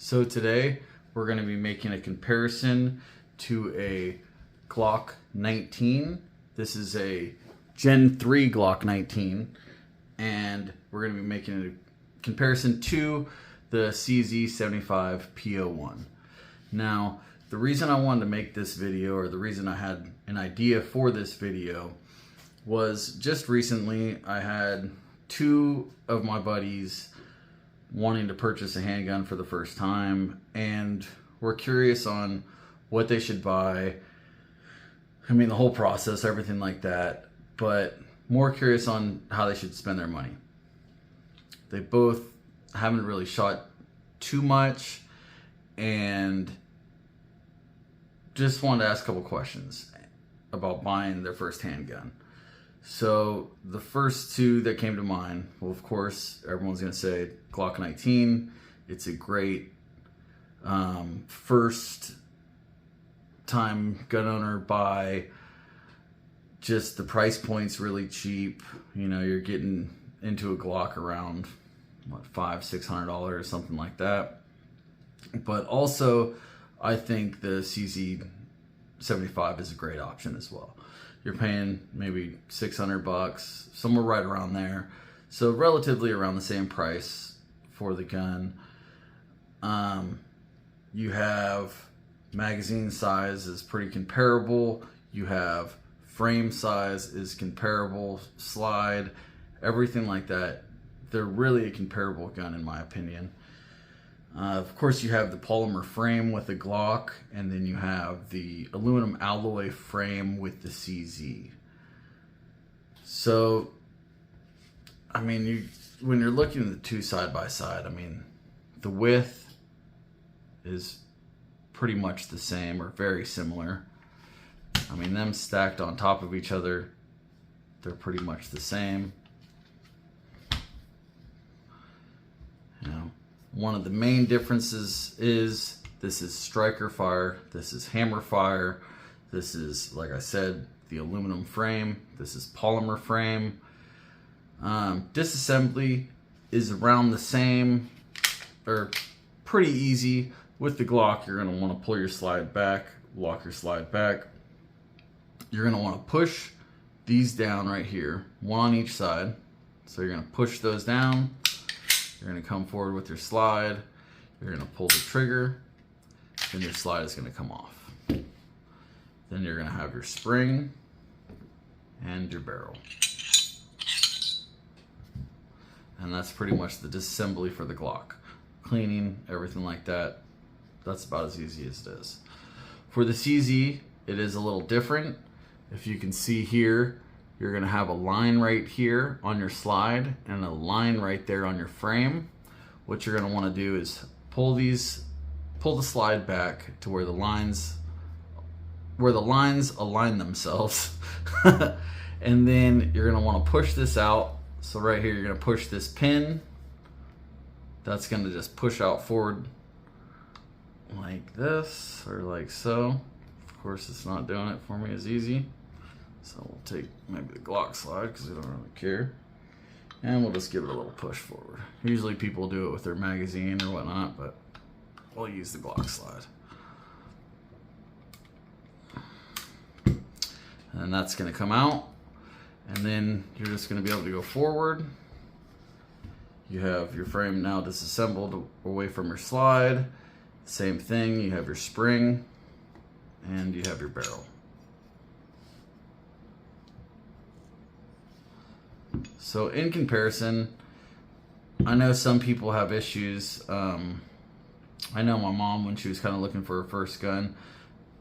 So today we're going to be making a comparison to a Glock 19. This is a Gen 3 Glock 19, and we're going to be making a comparison to the CZ75 P01. Now, the reason I wanted to make this video, or the reason I had an idea for this video, was just recently I had two of my buddies wanting to purchase a handgun for the first time, and we're curious on what they should buy. I mean, the whole process, everything like that, but more curious on how they should spend their money. They both haven't really shot too much, and just wanted to ask a couple questions about buying their first handgun. So the first two that came to mind, well, of course, everyone's going to say Glock 19. It's a great first time gun owner buy. Just the price point's really cheap. You know, you're getting into a Glock around what, $500-600, something like that. But also, I think the CZ75 is a great option as well. You're paying maybe $600, somewhere right around there. So relatively around the same price for the gun. You have magazine size is pretty comparable. You have frame size is comparable, slide, everything like that. They're really a comparable gun in my opinion. Of course, you have the polymer frame with the Glock, and then you have the aluminum alloy frame with the CZ. So, I mean, when you're looking at the two side by side, I mean, the width is pretty much the same or very similar. I mean, them stacked on top of each other, they're pretty much the same. You know, one of the main differences is this is striker fire, this is hammer fire, this is, like I said, the aluminum frame, this is polymer frame. Disassembly is around the same, or pretty easy. With the Glock, you're going to want to pull your slide back, lock your slide back. You're going to want to push these down right here, one on each side. So you're going to push those down. You're going to come forward with your slide. You're going to pull the trigger. Then your slide is going to come off. Then you're going to have your spring and your barrel. And that's pretty much the disassembly for the Glock. Cleaning, everything like that. That's about as easy as it is. For the CZ, it is a little different. If you can see here, you're going to have a line right here on your slide and a line right there on your frame. What you're going to want to do is pull the slide back to where the lines align themselves. And then you're going to want to push this out. So right here, you're going to push this pin. That's going to just push out forward like this or like so. Of course, it's not doing it for me as easy. So we'll take maybe the Glock slide because we don't really care. And we'll just give it a little push forward. Usually people do it with their magazine or whatnot, but we'll use the Glock slide. And that's going to come out. And then you're just going to be able to go forward. You have your frame now disassembled away from your slide. Same thing, you have your spring and you have your barrel. So in comparison, I know some people have issues. I know my mom, when she was kind of looking for her first gun,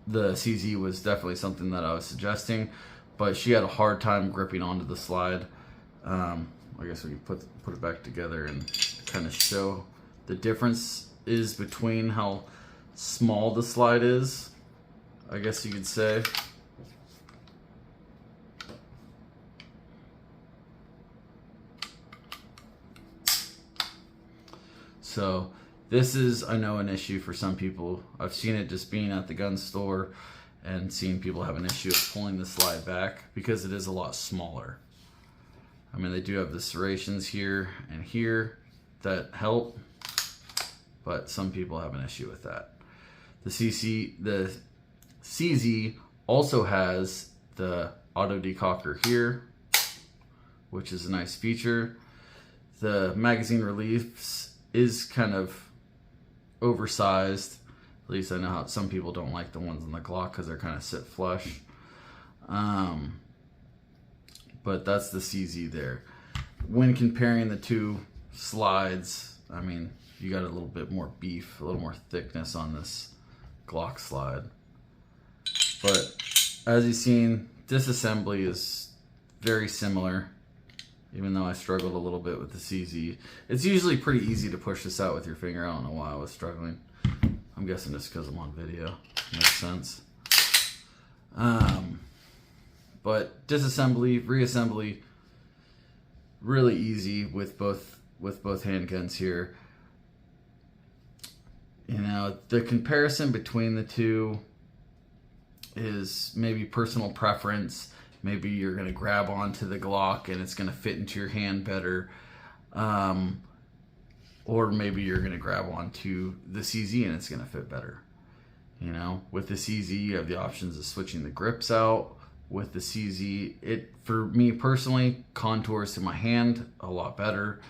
the CZ was definitely something that I was suggesting, but she had a hard time gripping onto the slide. I guess we can put it back together and kind of show the difference is between how small the slide is, I guess you could say. So this is, I know, an issue for some people. I've seen it just being at the gun store and seeing people have an issue of pulling the slide back because it is a lot smaller. I mean, they do have the serrations here and here that help, but some people have an issue with that. The CZ also has the auto decocker here, which is a nice feature. The magazine release is kind of oversized. At least I know how some people don't like the ones on the Glock because they're kind of sit flush. But that's the CZ there. When comparing the two slides, I mean, you got a little bit more beef, a little more thickness on this Glock slide. But as you've seen, disassembly is very similar, even though I struggled a little bit with the CZ. It's usually pretty easy to push this out with your finger. I don't know why I was struggling. I'm guessing just because I'm on video. Makes sense. But disassembly, reassembly, really easy with both handguns here. You know, the comparison between the two is maybe personal preference. Maybe you're going to grab onto the Glock and it's going to fit into your hand better. Or maybe you're going to grab onto the CZ and it's going to fit better. You know, with the CZ, you have the options of switching the grips out. With the CZ, it, for me personally, contours to my hand a lot better.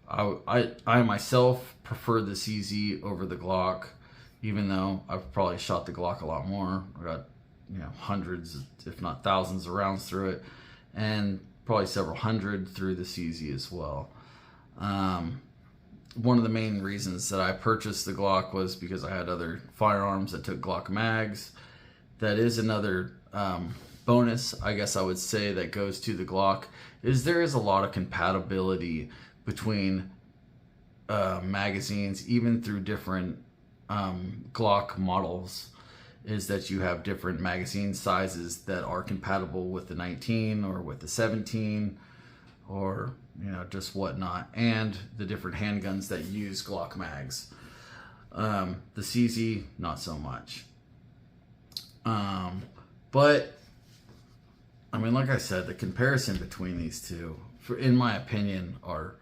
I myself prefer the CZ over the Glock, even though I've probably shot the Glock a lot more. I got, you know, hundreds, if not thousands of rounds through it, and probably several hundred through the CZ as well. One of the main reasons that I purchased the Glock was because I had other firearms that took Glock mags. That is another bonus, I guess I would say, that goes to the Glock, is there is a lot of compatibility between magazines, even through different Glock models, is that you have different magazine sizes that are compatible with the 19 or with the 17 or, you know, just whatnot, and the different handguns that use Glock mags. The CZ, not so much. But I mean, like I said, the comparison between these two, in my opinion, are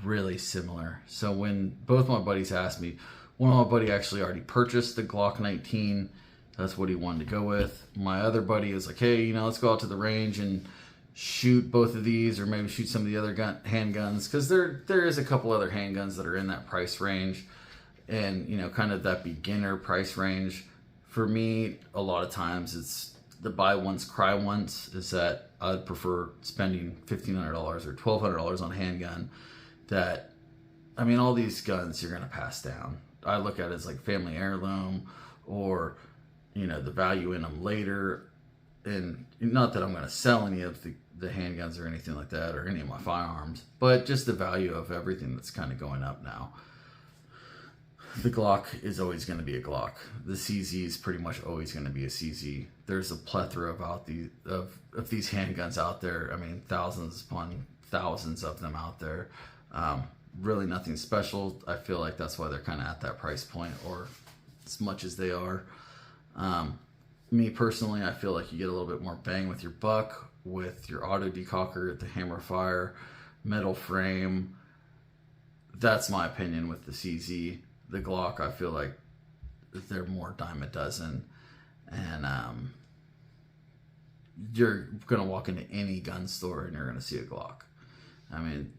really similar. So when both my buddies asked me, one of my buddy actually already purchased the Glock 19. That's what he wanted to go with. My other buddy is like, hey, you know, let's go out to the range and shoot both of these, or maybe shoot some of the other handguns, because there is a couple other handguns that are in that price range, and, you know, kind of that beginner price range. For me, a lot of times it's the buy once, cry once, is that I'd prefer spending $1,500 or $1,200 on a handgun that, I mean, all these guns you're going to pass down. I look at it as like family heirloom, or, you know, the value in them later. And not that I'm going to sell any of the handguns or anything like that, or any of my firearms, but just the value of everything that's kind of going up now. The Glock is always going to be a Glock. The CZ is pretty much always going to be a CZ. There's a plethora of these handguns out there. I mean, thousands upon thousands of them out there. Really nothing special. I feel like that's why they're kind of at that price point, or as much as they are. Me personally, I feel like you get a little bit more bang with your buck with your auto decocker, the hammer fire, metal frame. That's my opinion with the CZ. The Glock, I feel like they're more dime a dozen, and you're gonna walk into any gun store and you're gonna see a Glock. I mean,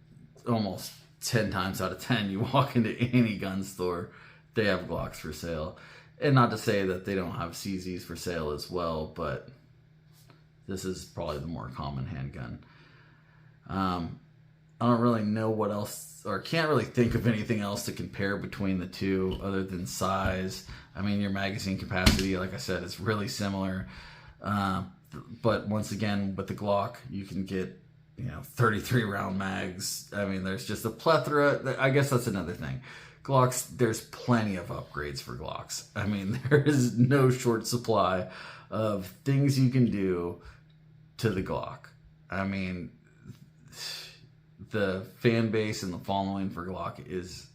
almost 10 times out of 10, you walk into any gun store, they have Glocks for sale. And not to say that they don't have CZs for sale as well, but this is probably the more common handgun. I don't really know what else, or can't really think of anything else to compare between the two other than size. I mean, your magazine capacity, like I said, is really similar. But once again, with the Glock, you can get, you know, 33 round mags. I mean, there's just a plethora. I guess that's another thing. Glocks, there's plenty of upgrades for Glocks. I mean, there is no short supply of things you can do to the Glock. I mean, the fan base and the following for Glock is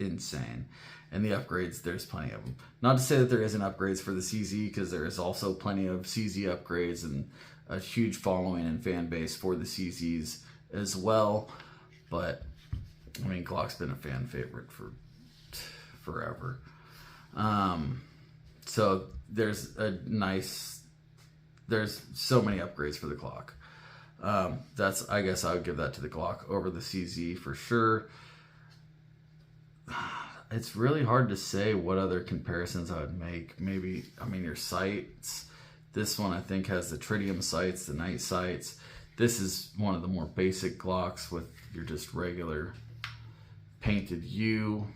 insane. And the upgrades, there's plenty of them. Not to say that there isn't upgrades for the CZ, because there is also plenty of CZ upgrades and a huge following and fan base for the CZs as well. But, I mean, Glock's been a fan favorite for forever. So there's so many upgrades for the Glock. I guess I would give that to the Glock over the CZ for sure. It's really hard to say what other comparisons I would make. Maybe, your sights. This one I think has the tritium sights, the night sights. This is one of the more basic Glocks with your just regular painted U,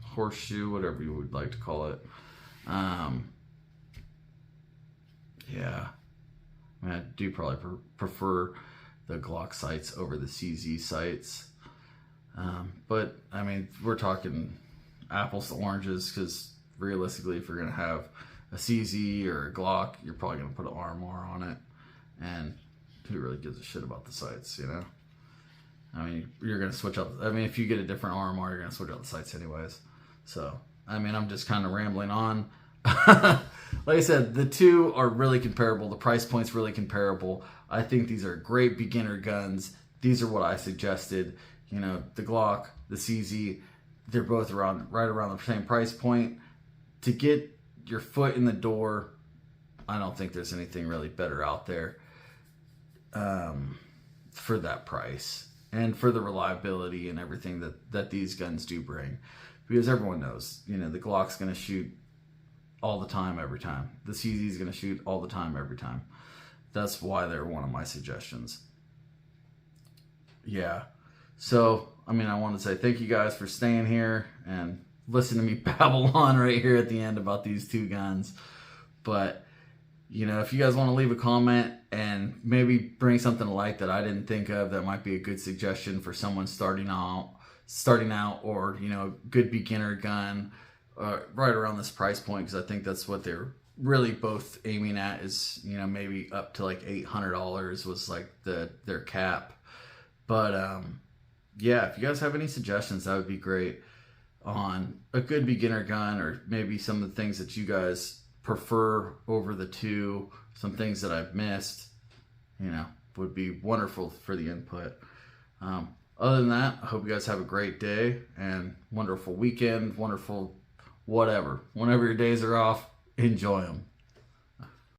horseshoe, whatever you would like to call it. Yeah, I do probably prefer the Glock sights over the CZ sights. But we're talking apples to oranges, because realistically, if you're going to have a CZ or a Glock, you're probably going to put an RMR on it. And who really gives a shit about the sights, you know? You're going to switch out. If you get a different RMR, you're going to switch out the sights anyways. So, I'm just kind of rambling on. Like I said, the two are really comparable. The price point's really comparable. I think these are great beginner guns. These are what I suggested. The Glock, the CZ, they're both right around the same price point. To get your foot in the door, I don't think there's anything really better out there for that price and for the reliability and everything that these guns do bring. Because everyone knows, the Glock's going to shoot all the time, every time. The CZ is going to shoot all the time, every time. That's why they're one of my suggestions. Yeah. So, I want to say thank you guys for staying here and listen to me babble on right here at the end about these two guns. But, if you guys want to leave a comment and maybe bring something to light that I didn't think of that might be a good suggestion for someone starting out, or, good beginner gun right around this price point, because I think that's what they're really both aiming at is, maybe up to like $800 was like their cap. But, yeah, if you guys have any suggestions, that would be great on a good beginner gun, or maybe some of the things that you guys prefer over the two, some things that I've missed, would be wonderful for the input. Other than that, I hope you guys have a great day and wonderful weekend, wonderful whatever. Whenever your days are off, enjoy them.